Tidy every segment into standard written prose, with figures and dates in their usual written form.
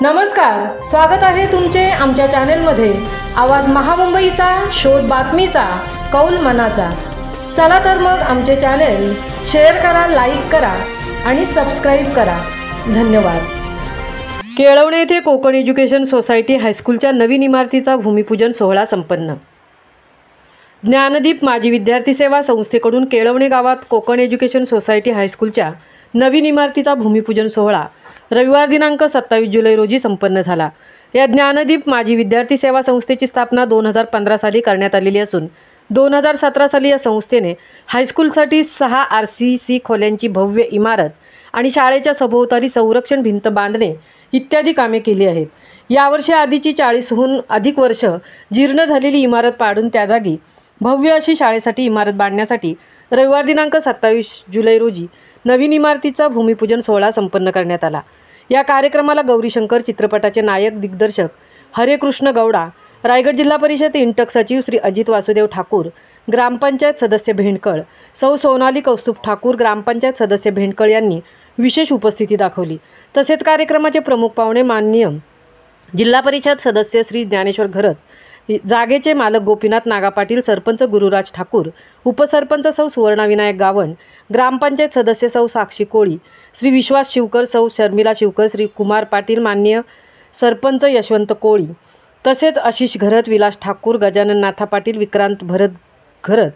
नमस्कार, स्वागत आहे तुमचे आमच्या चॅनलमध्ये। आवाज महामुंबईचा, शोध बातमीचा, कौल मनाचा। चला तर मग आमचे चॅनल शेअर करा, लाईक करा आणि सबस्क्राइब करा। धन्यवाद। केळवणे येथे कोकण एज्युकेशन सोसायटी हायस्कूलच्या नवीन इमारतीचा भूमिपूजन सोहळा संपन्न। ज्ञानदीप माजी विद्यार्थी सेवा संस्थेकडून केळवणे गावात कोकण एज्युकेशन सोसायटी हायस्कूलच्या नवीन इमारतीचा भूमिपूजन सोहळा रविवार दिनांक 27 जुलै रोजी संपन्न झाला। या ज्ञानदीप माजी विद्यार्थी सेवा संस्थेची स्थापना 2015 साली करण्यात आलेली असून 2017 साली या संस्थेने हायस्कूलसाठी 6 RCC खोल्यांची भव्य इमारत आणि शाळेच्या सभोवताली संरक्षण भिंत बांधणे इत्यादी कामे केली आहेत। यावर्षी आधीची 40हून अधिक वर्ष जीर्ण झालेली इमारत पाडून त्या जागी भव्य अशी शाळेसाठी इमारत बांधण्यासाठी रविवार दिनांक 27 जुलै रोजी नवीन इमारतीचा भूमिपूजन सोहळा संपन्न करण्यात आला। या कार्यक्रमाला गौरीशंकर चित्रपटाचे नायक दिग्दर्शक हरेकृष्ण गौडा, रायगड जिल्हा परिषद इंटक सचिव श्री अजित वासुदेव ठाकूर, ग्रामपंचायत सदस्य भेंडकळ सौ सोनाली कौस्तुभ ठाकूर, ग्रामपंचायत सदस्य भेंडकळ यांनी विशेष उपस्थिती दाखवली। तसेच कार्यक्रमाचे प्रमुख पाहुणे माननीय जिल्हा परिषद सदस्य श्री ज्ञानेश्वर घरत, जागेचे मालक गोपीनाथ नागा पाटील, सरपंच गुरुराज ठाकूर, उपसरपंच सौ सुवर्णा विनायक गावण, ग्रामपंचायत सदस्य सौ साक्षी कोळी, श्री विश्वास शिवकर, सौ शर्मिला शिवकर, श्री कुमार पाटील, माननीय सरपंच यशवंत कोळी, तसेच आशिष घरत, विलास ठाकूर, गजानन नाथा पाटील, विक्रांत भरत घरत,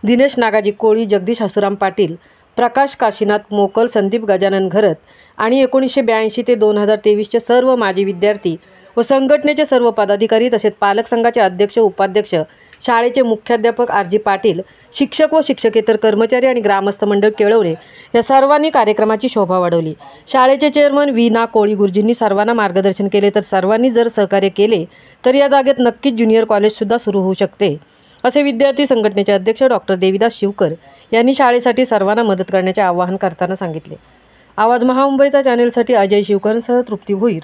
दिनेश नागाजी कोळी, जगदीश हसुराम पाटील, प्रकाश काशीनाथ मोकल, संदीप गजानन घरत आणि 1982 ते 2023चे सर्व माजी विद्यार्थी व संघटनेचे सर्व पदाधिकारी, तसेच पालक संघाचे अध्यक्ष, उपाध्यक्ष, शाळेचे मुख्याध्यापक RG पाटील, शिक्षक व शिक्षकेतर कर्मचारी आणि ग्रामस्थ मंडळ केळवणे या सर्वांनी कार्यक्रमाची शोभा वाढवली। शाळेचे चेअरमन वीना कोळी गुरुजींनी सर्वांना मार्गदर्शन केले, तर सर्वांनी जर सहकार्य केले तर या जागेत नक्कीच ज्युनियर कॉलेजसुद्धा सुरू होऊ शकते, असे विद्यार्थी संघटनेचे अध्यक्ष डॉक्टर देविदास शिवकर यांनी शाळेसाठी सर्वांना मदत करण्याचे आवाहन करताना सांगितले। आवाज महामुंबईचा चॅनलसाठी अजय शिवकरसह तृप्ती भोईर,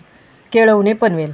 केळवणे पनवेल।